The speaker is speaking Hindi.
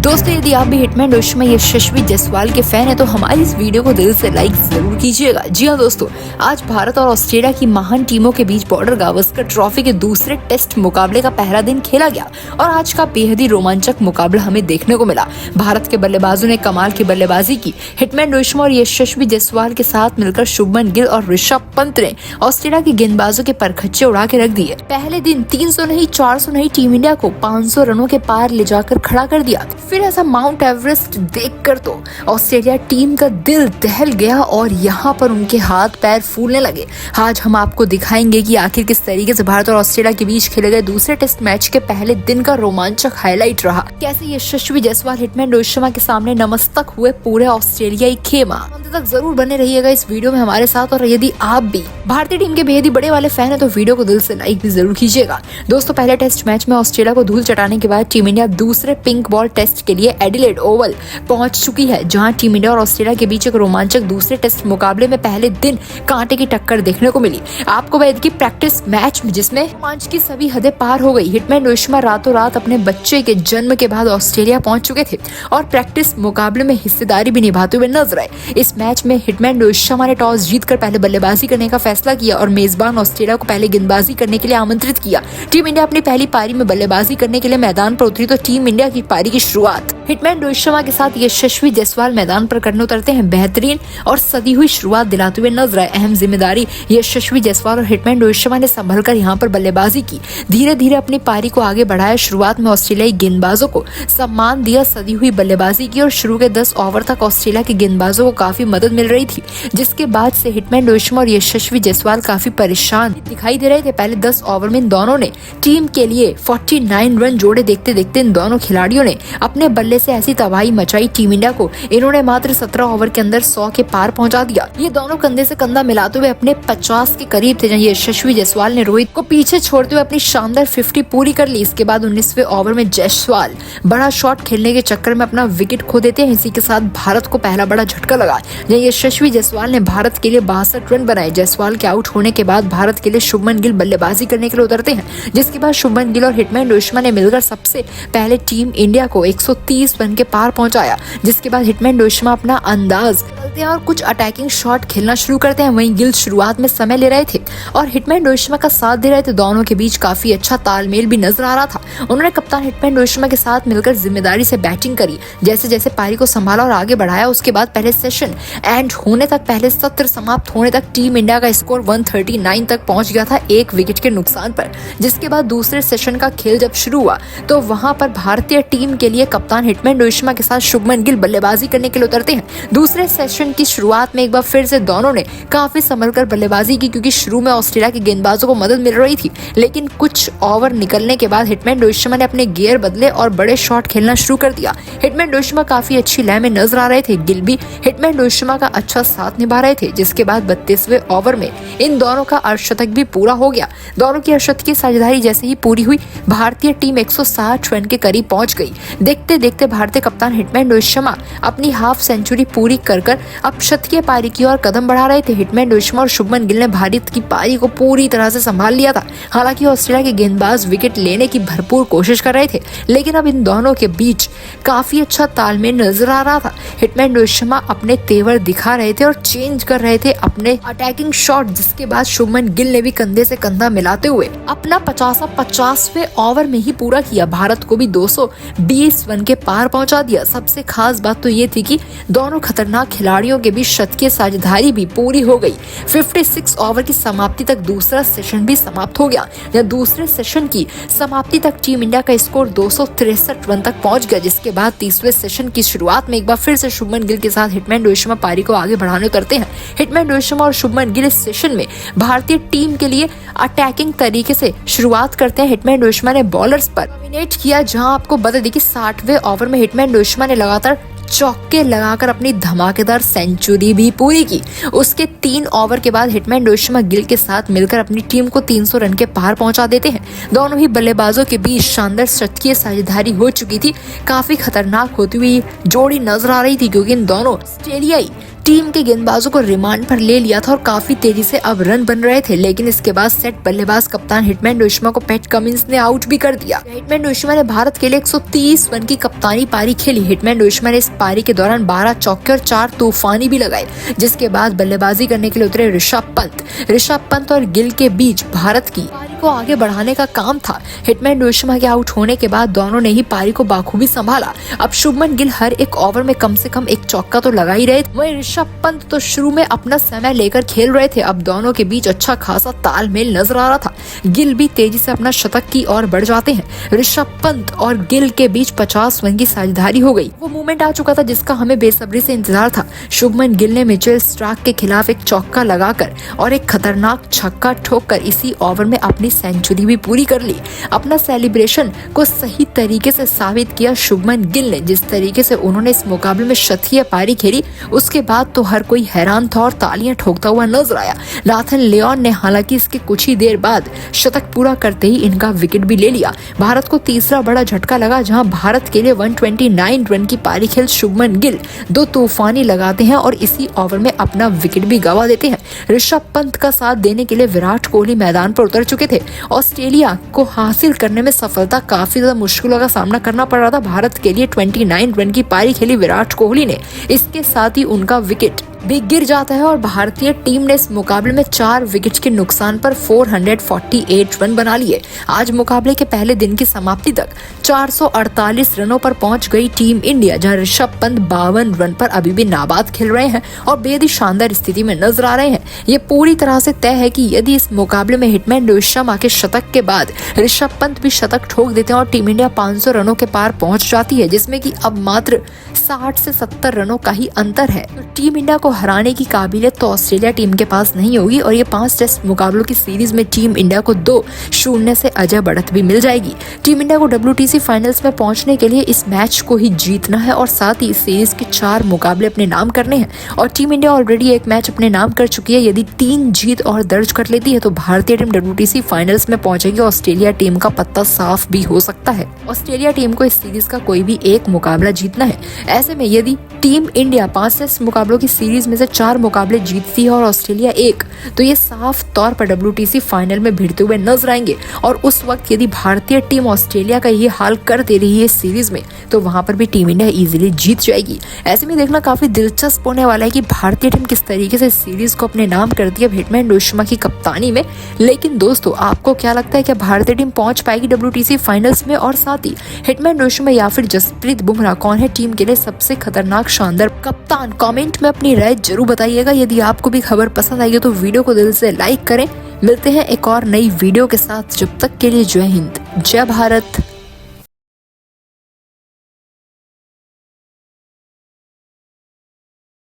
दोस्तों, यदि आप भी हिटमैन रोहित शर्मा यशस्वी जायसवाल के फैन हैं तो हमारी इस वीडियो को दिल से लाइक जरूर कीजिएगा। जी हाँ दोस्तों, आज भारत और ऑस्ट्रेलिया की महान टीमों के बीच बॉर्डर गावस्कर ट्रॉफी के दूसरे टेस्ट मुकाबले का पहला दिन खेला गया और आज का बेहद ही रोमांचक मुकाबला हमें देखने को मिला। भारत के बल्लेबाजों ने कमाल की बल्लेबाजी की। हिटमैन रोहित शर्मा और यशस्वी जायसवाल के साथ मिलकर शुभमन गिल और ऋषभ पंत ने ऑस्ट्रेलिया के गेंदबाजों के परखच्चे उड़ा के रख दिए। पहले दिन 300 नहीं 400 नहीं टीम इंडिया को 500 रनों के पार ले जाकर खड़ा कर दिया। फिर ऐसा माउंट एवरेस्ट देखकर तो ऑस्ट्रेलिया टीम का दिल दहल गया और यहाँ पर उनके हाथ पैर फूलने लगे। आज हम आपको दिखाएंगे कि आखिर किस तरीके से भारत और ऑस्ट्रेलिया के बीच खेले गए दूसरे टेस्ट मैच के पहले दिन का रोमांचक हाईलाइट रहा। कैसे यशस्वी जायसवाल हिटमैन रोहित शर्मा के सामने नमस्तक हुए पूरे ऑस्ट्रेलियाई खेमा। अंत तक जरूर बने रहिएगा इस वीडियो में हमारे साथ। और यदि आप भी भारतीय टीम के बेहद ही बड़े वाले फैन है तो वीडियो को दिल से लाइक भी जरूर कीजिएगा। दोस्तों, पहले टेस्ट मैच में ऑस्ट्रेलिया को धूल चटाने के बाद टीम इंडिया दूसरे पिंक बॉल टेस्ट के लिए एडिलेड ओवल पहुंच चुकी है, जहां टीम इंडिया और ऑस्ट्रेलिया के बीच एक रोमांचक दूसरे टेस्ट मुकाबले में पहले दिन कांटे की टक्कर देखने को मिली। आपको बता दें कि प्रैक्टिस मैच में जिसमें रोमांच की सभी हदें पार हो गई। हिटमैन रोहित शर्मा रातों रात अपने बच्चे के जन्म के बाद ऑस्ट्रेलिया पहुंच चुके थे और प्रैक्टिस मुकाबले में हिस्सेदारी भी निभाते हुए नजर आए। इस मैच में हिटमैन रोहित शर्मा ने टॉस जीतकर पहले बल्लेबाजी करने का फैसला किया और मेजबान ऑस्ट्रेलिया को पहले गेंदबाजी करने के लिए आमंत्रित किया। टीम इंडिया अपनी पहली पारी में बल्लेबाजी करने के लिए मैदान पर उतरी तो टीम इंडिया की पारी की शुरुआत हिटमैन रोहित शर्मा के साथ यशस्वी जायसवाल मैदान पर करने उतरते हैं। बेहतरीन और सदी हुई शुरुआत दिलाते हुए नजर आए। अहम जिम्मेदारी यशस्वी जायसवाल और हिटमैन रोहित शर्मा ने संभलकर यहां पर बल्लेबाजी की। धीरे धीरे अपनी पारी को आगे बढ़ाया। शुरुआत में ऑस्ट्रेलियाई गेंदबाजों को सम्मान दिया, सदी हुई बल्लेबाजी की और शुरू के 10 ओवर तक ऑस्ट्रेलिया के गेंदबाजों को काफी मदद मिल रही थी, जिसके बाद से हिटमैन रोहित शर्मा और यशस्वी जायसवाल काफी परेशान दिखाई दे रहे थे। पहले 10 ओवर में इन दोनों ने टीम के लिए 49 रन जोड़े। देखते देखते इन दोनों खिलाड़ियों ने अपने बल्ले से ऐसी तबाही मचाई टीम इंडिया को। इन्होंने मात्र 17 ओवर के अंदर 100 के पार पहुंचा दिया। ये दोनों कंधे से कंधा मिलाते हुए अपने 50 के करीब थे। यशस्वी जायसवाल ने रोहित को पीछे छोड़ते हुए अपनी शानदार 50 पूरी कर ली। इसके बाद 19वें ओवर में जायसवाल बड़ा शॉट खेलने के चक्कर में अपना विकेट खो देते हैं। इसी के साथ भारत को पहला बड़ा झटका लगा। यशस्वी जायसवाल ने भारत के लिए 62 रन बनाए। जायसवाल के आउट होने के बाद भारत के लिए शुभमन गिल बल्लेबाजी करने के लिए उतरते हैं, जिसके बाद शुभमन गिल और हिटमैन रोहित शर्मा ने मिलकर सबसे पहले टीम इंडिया को 130 रन के पार पहुंचाया। जिसके बाद हिटमैन रोहित शर्मा अपना अंदाज बदलते हैं और कुछ अटैकिंग शॉट खेलना शुरू करते हैं। वहीं गिल शुरुआत में समय ले रहे थे और हिटमैन रोहित शर्मा का साथ दे रहे थे। दोनों के बीच काफी अच्छा तालमेल भी नजर आ रहा था। उन्होंने कप्तान हिटमैन रोहित शर्मा के साथ मिलकर जिम्मेदारी से बैटिंग करी। जैसे जैसे पारी को संभाला और आगे बढ़ाया, उसके बाद पहले सेशन एंड होने तक, पहले सत्र समाप्त होने तक टीम इंडिया का स्कोर 139 तक पहुंच गया था, एक विकेट के नुकसान पर। जिसके बाद दूसरे सेशन का खेल जब शुरू हुआ तो वहां पर भारतीय टीम के लिए कप्तान हिटमैन रोहित शर्मा के साथ शुभमन गिल बल्लेबाजी करने के लिए उतरते हैं। दूसरे सेशन की शुरुआत में एक बार फिर से दोनों ने काफी संभलकर बल्लेबाजी की, क्योंकि शुरू में ऑस्ट्रेलिया के गेंदबाजों को मदद मिल रही थी। लेकिन कुछ ओवर निकलने के बाद हिटमैन रोहित शर्मा ने अपने गियर बदले और बड़े शॉट खेलना शुरू कर दिया। हिटमैन रोहित शर्मा काफी अच्छी लय में नजर आ रहे थे। गिल भी हिटमैन रोहित शर्मा का अच्छा साथ निभा रहे थे। जिसके बाद 32वें ओवर में इन दोनों का अर्धशतक भी पूरा हो गया। दोनों की अर्धशतकीय साझेदारी जैसे ही पूरी हुई, भारतीय टीम 160 रन के करीब पहुंच गई। देखते देखते भारतीय कप्तान हिटमैन रोहित शर्मा अपनी हाफ सेंचुरी पूरी कर अब शतकीय पारी की ओर कदम बढ़ा रहे थे। हिटमैन रोहित शर्मा और शुभमन गिल ने भारत की पारी को पूरी तरह से संभाल लिया था। हालांकि ऑस्ट्रेलिया के गेंदबाज विकेट लेने की भरपूर कोशिश कर रहे थे, लेकिन अब इन दोनों के बीच काफी अच्छा तालमेल नजर आ रहा था। हिटमैन रोहित शर्मा अपने तेवर दिखा रहे थे और चेंज कर रहे थे अपने अटैकिंग शॉट। जिसके बाद शुभमन गिल ने भी कंधे से कंधा मिलाते हुए अपना 50वें ओवर में ही पूरा किया। भारत को भी 220 रन के पार पहुंचा दिया। सबसे खास बात तो ये थी कि दोनों खतरनाक खिलाड़ियों के बीच शतकीय साझेदारी भी पूरी हो गई। 56 ओवर की समाप्ति तक दूसरा सेशन भी समाप्त हो गया। दूसरे सेशन की समाप्ति तक टीम इंडिया का स्कोर 263 रन तक पहुंच गया। जिसके बाद 30वें सेशन की शुरुआत में एक बार फिर से शुभमन गिल के साथ हिटमैन रोहित शर्मा पारी को आगे बढ़ाने उतरते हैं। हिटमैन रोहित शर्मा और शुभमन गिल इस सेशन में भारतीय टीम के लिए अटैकिंग तरीके से शुरुआत करते हैं। हिटमैन रोहित शर्मा ने बॉलर्स पर डोमिनेट किया, जहां आपको बता दें कि 60वें ओवर में हिटमैन रोहित शर्मा ने लगातार चौके लगाकर अपनी धमाकेदार सेंचुरी भी पूरी की। उसके 3 ओवर के बाद हिटमैन रोहित शर्मा गिल के साथ मिलकर अपनी टीम को 300 रन के पार पहुंचा देते हैं। दोनों ही बल्लेबाजों के बीच शानदार शतकीय साझेदारी हो चुकी थी। काफी खतरनाक होती हुई जोड़ी नजर आ रही थी, क्योंकि इन दोनों ऑस्ट्रेलियाई टीम के गेंदबाजों को रिमांड पर ले लिया था और काफी तेजी से अब रन बन रहे थे, लेकिन इसके बाद सेट बल्लेबाज कप्तान हिटमैन डोशिमा को पैट कमिंस ने आउट भी कर दिया। हिटमैन डोशिमा ने भारत के लिए 130 रन की कप्तानी पारी खेली। हिटमैन डोशिमा ने इस पारी के दौरान 12 चौके और 4 तूफानी भी लगाए, जिसके बाद बल्लेबाजी करने के लिए उतरे ऋषभ पंत और गिल के बीच भारत की पारी को आगे बढ़ाने का काम था। हिटमैन डोशिमा के आउट होने के बाद दोनों ने ही पारी को बाखूबी संभाला। अब शुभमन गिल हर एक ओवर में कम से कम एक चौका तो लगा ही रहे थे, वहीं ऋषभ पंत तो शुरू में अपना समय लेकर खेल रहे थे। अब दोनों के बीच अच्छा खासा तालमेल नजर आ रहा था। गिल भी तेजी से अपना शतक की ओर बढ़ जाते हैं। ऋषभ पंत और गिल के बीच 50 रन की साझेदारी हो गई। वो मोमेंट आ चुका था जिसका हमें बेसब्री से इंतजार था। शुभमन गिल ने मिचेल स्टार्क के खिलाफ एक चौका लगाकर और एक खतरनाक छक्का ठोककर इसी ओवर में अपनी सेंचुरी भी पूरी कर ली। अपना सेलिब्रेशन को सही तरीके से साबित किया शुभमन गिल ने। जिस तरीके से उन्होंने इस मुकाबले में शतकीय पारी खेली, उसके बाद तो हर कोई हैरान था और तालियां ठोकता हुआ नजर आया। नाथन लियोन ने हालांकि इसके कुछ ही देर बाद शतक पूरा करते ही इनका विकेट भी ले लिया। भारत को तीसरा बड़ा झटका लगा, जहां भारत के लिए 129 रन की पारी खेल शुभमन गिल 2 तूफानी लगाते हैं और इसी ओवर में अपना विकेट भी गंवा देते हैं। ऋषभ पंत का साथ देने के लिए विराट कोहली मैदान पर उतर चुके थे। ऑस्ट्रेलिया को हासिल करने में सफलता काफी ज्यादा मुश्किलों का सामना करना पड़ रहा था। भारत के लिए 29 रन की पारी खेली विराट कोहली ने, इसके साथ ही उनका विकेट भी गिर जाता है और भारतीय टीम ने इस मुकाबले में 4 विकेट के नुकसान पर 448 रन बना लिए। आज मुकाबले के पहले दिन की समाप्ति तक 448 रनों पर पहुंच गई टीम इंडिया, जहां ऋषभ पंत 52 रन पर अभी भी नाबाद खेल रहे हैं और बेहद ही शानदार स्थिति में नजर आ रहे हैं। ये पूरी तरह से तय है कि यदि इस मुकाबले में हिटमैन डोशिमा के शतक के बाद ऋषभ पंत भी शतक ठोक देते हैं और टीम इंडिया 500 रनों के पार पहुंच जाती है, जिसमें कि अब मात्र 60 से 70 रनों का ही अंतर है, तो टीम इंडिया को हराने की काबिलियत तो ऑस्ट्रेलिया टीम के पास नहीं होगी और ये 5 टेस्ट मुकाबलों की सीरीज में टीम इंडिया को 2-0 से अजय बढ़त भी मिल जाएगी। टीम इंडिया को WTC फाइनल्स में पहुंचने के लिए इस मैच को ही जीतना है और साथ ही इस सीरीज के 4 मुकाबले अपने नाम करने हैं और टीम इंडिया ऑलरेडी एक मैच अपने नाम कर चुकी है। यदि 3 जीत और दर्ज कर लेती है तो भारतीय टीम WTC फाइनल्स में पहुंचेगी। ऑस्ट्रेलिया टीम का पत्ता साफ भी हो सकता है। ऑस्ट्रेलिया टीम को इस सीरीज का कोई भी एक मुकाबला जीतना है। ऐसे में यदि टीम इंडिया 5 टेस्ट मुकाबलों की सीरीज में से 4 मुकाबले जीतती है और ऑस्ट्रेलिया 1, तो ये साफ तौर पर WTC फाइनल में भिड़ते हुए नजर आएंगे और उस वक्त यदि भारतीय टीम ऑस्ट्रेलिया का ये हाल कर दे रही है इस सीरीज में, तो वहां पर भी टीम इंडिया इजीली जीत जाएगी। ऐसे में देखना काफी दिलचस्प होने वाला है कि भारतीय टीम किस तरीके से सीरीज को अपने नाम करती है हिटमैन डोशिमा की कप्तानी में। लेकिन दोस्तों, आपको क्या लगता है कि भारतीय टीम पहुंच पाएगी WTC फाइनल्स में? और साथ ही हिटमैन डोशिमा या फिर जसप्रीत बुमराह, कौन है टीम के लिए सबसे खतरनाक शानदार कप्तान? कमेंट में अपनी राय जरूर बताइएगा। यदि आपको भी खबर पसंद आई हो तो वीडियो को दिल से लाइक करें। मिलते हैं एक और नई वीडियो के साथ, जब तक के लिए जय हिंद, जय भारत।